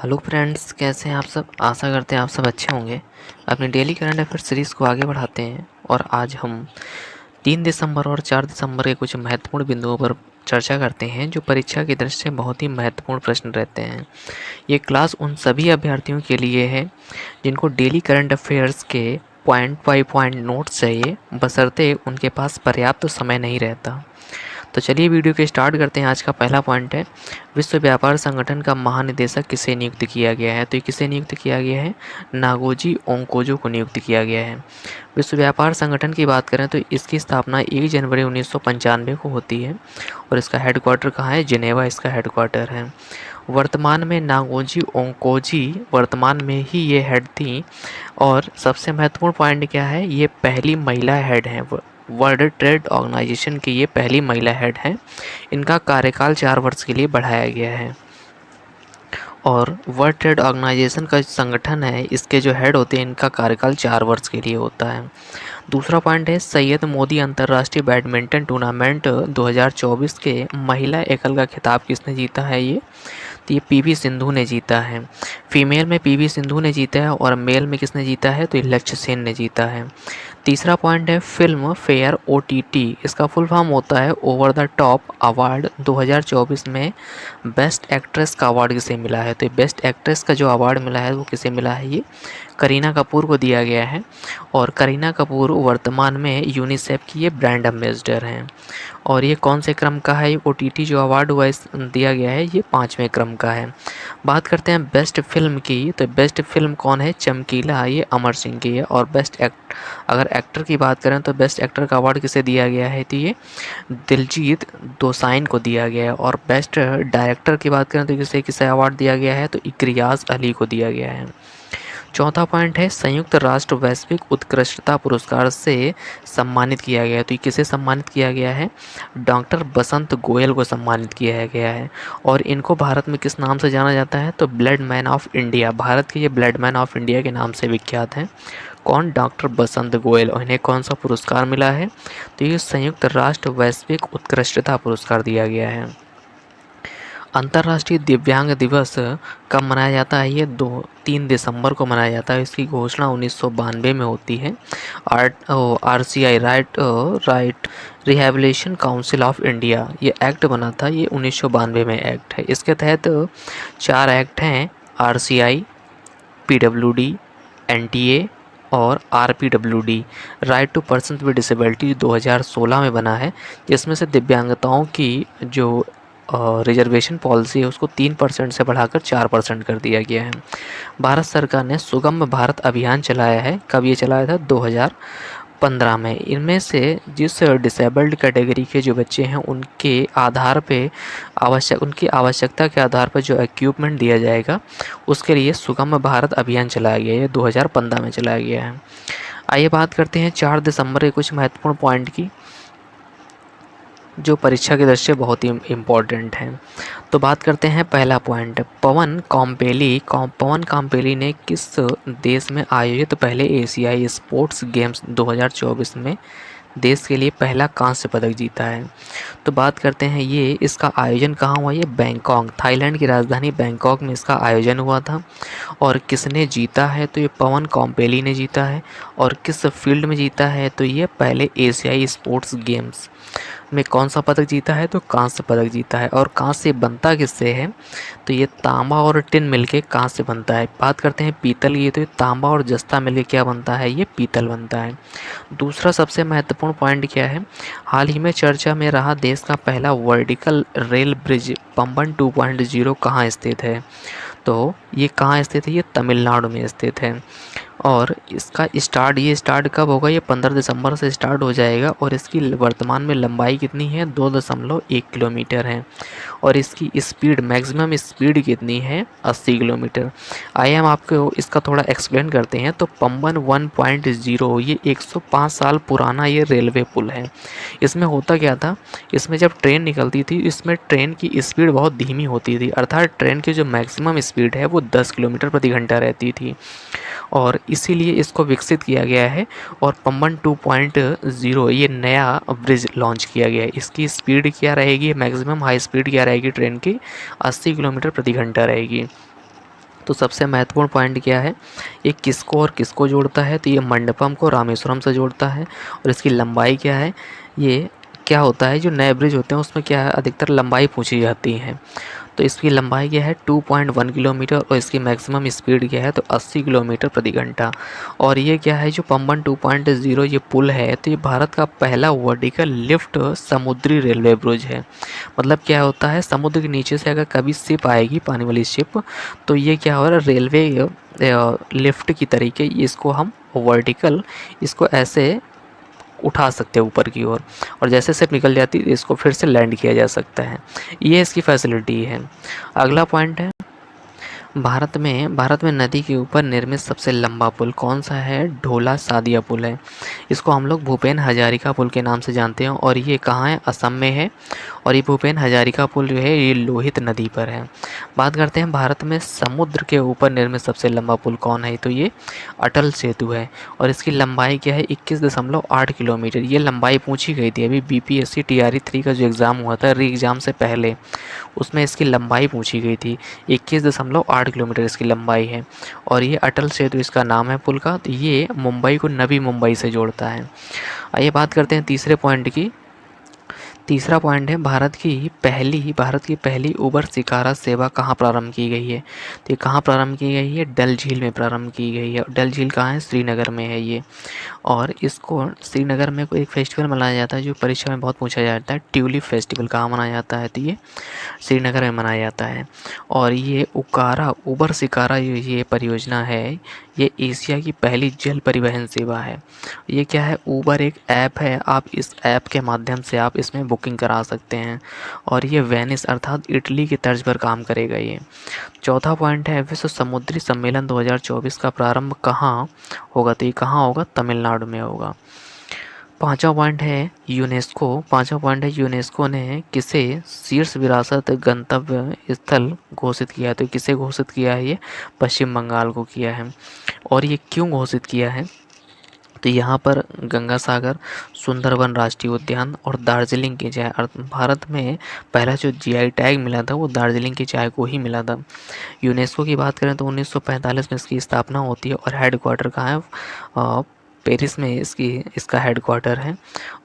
Hello friends, कैसे हैं आप सब। आशा करते हैं आप सब अच्छे होंगे। अपनी डेली करंट अफेयर सीरीज़ को आगे बढ़ाते हैं और आज हम 3 दिसंबर और 4 दिसंबर के कुछ महत्वपूर्ण बिंदुओं पर चर्चा करते हैं जो परीक्षा की दृष्टि से बहुत ही महत्वपूर्ण प्रश्न रहते हैं। ये क्लास उन सभी अभ्यर्थियों के लिए है जिनको डेली करंट अफेयर्स के पॉइंट बाई पॉइंट नोट्स चाहिए, बशर्ते उनके पास पर्याप्त समय नहीं रहता। तो चलिए वीडियो के स्टार्ट करते हैं। आज का पहला पॉइंट है, विश्व व्यापार संगठन का महानिदेशक किसे नियुक्त किया गया है। तो ये किसे नियुक्त किया गया है, नागोजी ओंकोजो को नियुक्त किया गया है। विश्व व्यापार संगठन की बात करें तो इसकी स्थापना 1 जनवरी 1995 को होती है और इसका हेडक्वार्टर कहाँ है, जिनेवा इसका हेडक्वार्टर है। वर्तमान में नागोजी ओंकोजी वर्तमान में ही ये हेड थी और सबसे महत्वपूर्ण पॉइंट क्या है, ये पहली महिला हेड हैं। वर्ल्ड ट्रेड ऑर्गेनाइजेशन की ये पहली महिला हेड है। इनका कार्यकाल 4 वर्ष के लिए बढ़ाया गया है और वर्ल्ड ट्रेड ऑर्गेनाइजेशन का संगठन है, इसके जो हेड होते हैं इनका कार्यकाल 4 वर्ष के लिए होता है। दूसरा पॉइंट है, सैयद मोदी अंतर्राष्ट्रीय बैडमिंटन टूर्नामेंट 2024 के महिला एकल का खिताब किसने जीता है। ये तो ये पीवी सिंधु ने जीता है। फीमेल में पीवी सिंधु ने जीता है और मेल में किसने जीता है, तो ये लक्ष्य सेन ने जीता है। तीसरा पॉइंट है, फिल्म फेयर ओटीटी, इसका फुल फॉर्म होता है ओवर द टॉप अवार्ड 2024 में बेस्ट एक्ट्रेस का अवार्ड किसे मिला है। तो बेस्ट एक्ट्रेस का जो अवार्ड मिला है वो किसे मिला है, ये करीना कपूर को दिया गया है और करीना कपूर वर्तमान में यूनिसेफ की ये ब्रांड एम्बेसडर हैं। और ये कौन से क्रम का है, ये ओटीटी जो अवार्ड हुआ दिया गया है ये 5वें क्रम का है। बात करते हैं बेस्ट फिल्म की, तो बेस्ट फिल्म कौन है, चमकीला, ये अमर सिंह की है। और अगर एक्टर की बात करें तो बेस्ट एक्टर का अवार्ड किसे दिया गया है, तो ये दिलजीत दोसांझ को दिया गया है। और बेस्ट डायरेक्टर की बात करें तो किसे किसे अवार्ड दिया गया है, तो इकरियाज अली को दिया गया है। चौथा पॉइंट है, संयुक्त राष्ट्र वैश्विक उत्कृष्टता पुरस्कार से सम्मानित किया गया है। तो ये किसे सम्मानित किया गया है, डॉक्टर बसंत गोयल को सम्मानित किया गया है। और इनको भारत में किस नाम से जाना जाता है, तो blood man of India, Bharat के ये ब्लड मैन ऑफ इंडिया के नाम से विख्यात हैं। कौन, डॉक्टर बसंत गोयल। और इन्हें कौन सा पुरस्कार मिला है, तो ये संयुक्त राष्ट्र वैश्विक उत्कृष्टता पुरस्कार दिया गया है। अंतर्राष्ट्रीय दिव्यांग दिवस कब मनाया जाता है, ये 3 दिसंबर को मनाया जाता है। इसकी घोषणा 1992 में होती है। RCI right rehabilitation council of India ये एक्ट बना था, ये 1992 में एक्ट है। इसके तहत 4 एक्ट हैं, RCI, PWD, NTA और RPWD। Right to person with disability 2016 में बना है, जिसमें से दिव्यांगताओं की जो रिजर्वेशन पॉलिसी है उसको 3% से बढ़ाकर 4% कर दिया गया है। भारत सरकार ने सुगम भारत अभियान चलाया है। कब ये चलाया था, 2015 में। इनमें से जिस डिसेबल्ड कैटेगरी के जो बच्चे हैं उनके आधार पे उनकी आवश्यकता के आधार पर जो इक्विपमेंट दिया जाएगा उसके लिए सुगम भारत अभियान चलाया गया है। ये 2015 में चलाया गया है। आइए बात करते हैं 4 दिसंबर के कुछ महत्वपूर्ण पॉइंट की जो परीक्षा की दृष्टि से बहुत ही इम्पोर्टेंट हैं। तो बात करते हैं पहला पॉइंट, पवन काम्पेली ने किस देश में आयोजित पहले एशियाई स्पोर्ट्स गेम्स 2024 में देश के लिए पहला कांस्य पदक जीता है। तो बात करते हैं ये इसका आयोजन कहाँ हुआ, ये बैंकॉक, थाईलैंड की राजधानी बैंकॉक में इसका आयोजन हुआ था। और किसने जीता है, तो ये पवन काम्पेली ने जीता है। और किस फील्ड में जीता है, तो ये पहले एशियाई स्पोर्ट्स गेम्स में कौन सा पदक जीता है, तो कांस्य पदक जीता है। और कांस्य बनता किससे है, तो ये तांबा और टिन मिलके कांस्य बनता है। बात करते हैं पीतल की, तो ये तांबा और जस्ता मिलके क्या बनता है, ये पीतल बनता है। दूसरा सबसे महत्वपूर्ण पॉइंट क्या है, हाल ही में चर्चा में रहा देश का पहला वर्टिकल रेल ब्रिज पंबन 2.0 कहाँ स्थित है, तो ये कहाँ स्थित है, ये तमिलनाडु में स्थित है। और इसका स्टार्ट कब होगा, ये 15 दिसंबर से स्टार्ट हो जाएगा। और इसकी वर्तमान में लंबाई कितनी है, 2.1 किलोमीटर है। और इसकी स्पीड, मैक्सिमम स्पीड कितनी है, 80 किलोमीटर। आइए हम आपको इसका थोड़ा एक्सप्लेन करते हैं। तो पंबन 1.0 ये 105 साल पुराना ये रेलवे पुल है। इसमें होता क्या था, इसमें जब ट्रेन निकलती थी इसमें ट्रेन की स्पीड बहुत धीमी होती थी, अर्थात ट्रेन की जो मैक्सिमम स्पीड है वो 10 किलोमीटर प्रति घंटा रहती थी। और इसीलिए इसको विकसित किया गया है और पंबन 2.0 ये नया ब्रिज लॉन्च किया गया है। इसकी स्पीड क्या रहेगी, मैक्सिमम हाई स्पीड क्या रहेगी ट्रेन की, 80 किलोमीटर प्रति घंटा रहेगी। तो सबसे महत्वपूर्ण पॉइंट क्या है, ये किसको और किसको जोड़ता है, तो ये मंडपम को रामेश्वरम से जोड़ता है। और इसकी लंबाई क्या है, ये क्या होता है जो नए ब्रिज होते हैं उसमें क्या है अधिकतर लंबाई पूछी जाती है। तो इसकी लंबाई क्या है 2.1 किलोमीटर और इसकी मैक्सिमम स्पीड क्या है तो 80 किलोमीटर प्रति घंटा। और ये क्या है जो पंबन 2.0 ये पुल है तो ये भारत का पहला वर्टिकल लिफ्ट समुद्री रेलवे ब्रिज है। मतलब क्या होता है, समुद्र के नीचे से अगर कभी शिप आएगी पानी वाली शिप, तो ये क्या हो रहा है रेलवे लिफ्ट की तरीके इसको हम वर्टिकल इसको ऐसे उठा सकते हैं ऊपर की ओर, और जैसे शिप निकल जाती है इसको फिर से लैंड किया जा सकता है। ये इसकी फैसिलिटी है। अगला पॉइंट है, भारत में नदी के ऊपर निर्मित सबसे लंबा पुल कौन सा है, ढोला सादिया पुल है। इसको हम लोग भूपेन हजारिका पुल के नाम से जानते हैं और ये कहाँ है, असम में है। और ये भूपेन हजारिका पुल जो है ये लोहित नदी पर है। बात करते हैं भारत में समुद्र के ऊपर निर्मित सबसे लंबा पुल कौन है, तो ये अटल सेतु है। और इसकी लंबाई क्या है 21.8 किलोमीटर। ये लंबाई पूछी गई थी अभी BPSC TRE 3 का जो एग्ज़ाम हुआ था री एग्ज़ाम से पहले, उसमें इसकी लंबाई पूछी गई थी। 21.8 किलोमीटर इसकी लंबाई है। और ये अटल सेतु इसका नाम है पुल का। तो ये मुंबई को नवी मुंबई से जोड़ता है। आइए बात करते हैं तीसरे पॉइंट की। तीसरा पॉइंट है भारत की पहली उबर शिकारा सेवा कहाँ प्रारंभ की गई है, तो ये कहाँ प्रारंभ की गई है, डल झील में प्रारंभ की गई है। डल झील कहाँ है, श्रीनगर में है ये। और इसको श्रीनगर में कोई एक फेस्टिवल मनाया जाता है जो परीक्षा में बहुत पूछा जाता है, ट्यूलिप फेस्टिवल कहाँ मनाया जाता है, तो ये श्रीनगर में मनाया जाता है। और ये उबर शिकारा ये परियोजना है, ये एशिया की पहली जल परिवहन सेवा है। ये क्या है, उबर एक ऐप है, आप इस ऐप के माध्यम से आप इसमें बुकिंग करा सकते हैं। और ये वेनिस अर्थात इटली की तर्ज पर काम करेगा ये। चौथा पॉइंट है विश्व समुद्री सम्मेलन 2024 का प्रारंभ कहाँ होगा, तो ये कहाँ होगा, तमिलनाडु में होगा। पांचवा पॉइंट है यूनेस्को ने किसे शीर्ष विरासत गंतव्य स्थल घोषित किया है, तो किसे घोषित किया है, ये पश्चिम बंगाल को किया है। और ये क्यों घोषित किया है, तो यहाँ पर गंगा सागर, सुंदरबन राष्ट्रीय उद्यान और दार्जिलिंग की चाय, भारत में पहला जो GI टैग मिला था वो दार्जिलिंग की चाय को ही मिला था। यूनेस्को की बात करें तो 1945 में इसकी स्थापना होती है और हेडक्वार्टर कहाँ है, पेरिस में इसका हेडक्वार्टर है।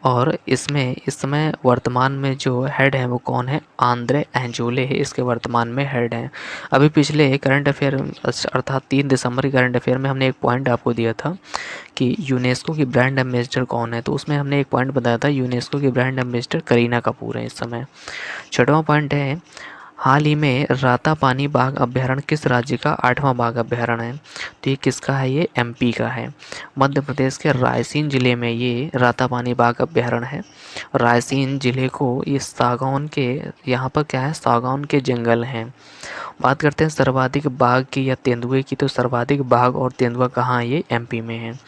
और इसमें इस समय वर्तमान में जो हेड है वो कौन है, आंद्रे एंजोले है इसके वर्तमान में हेड हैं। अभी पिछले करंट अफेयर अर्थात 3 दिसंबर के करंट अफेयर में हमने एक पॉइंट आपको दिया था कि यूनेस्को की ब्रांड एम्बेसडर कौन है, तो उसमें हमने एक पॉइंट बताया था यूनेस्को की ब्रांड एम्बेसडर करीना कपूर है इस समय। छठवां पॉइंट है, हाल ही में रातापानी बाघ अभ्यारण्य किस राज्य का 8वां बाघ अभ्यारण्य है, तो ये किसका है, ये MP का है। मध्य प्रदेश के रायसेन जिले में ये रातापानी बाघ अभ्यारण्य है। रायसेन जिले को ये सागौन के, यहाँ पर क्या है, सागौन के जंगल हैं। बात करते हैं सर्वाधिक बाघ की या तेंदुए की, तो सर्वाधिक बाघ और तेंदुआ कहाँ है, ये MP में है।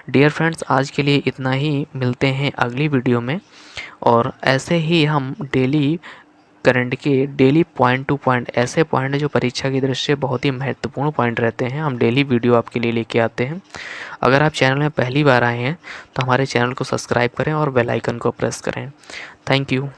डियर फ्रेंड्स, आज के लिए इतना ही, मिलते हैं अगली वीडियो में। और ऐसे ही हम डेली पॉइंट टू पॉइंट ऐसे पॉइंट जो परीक्षा की दृष्टि से बहुत ही महत्वपूर्ण पॉइंट रहते हैं, हम डेली वीडियो आपके लिए लेके आते हैं। अगर आप चैनल में पहली बार आए हैं तो हमारे चैनल को सब्सक्राइब करें और बेल आइकन को प्रेस करें। Thank you.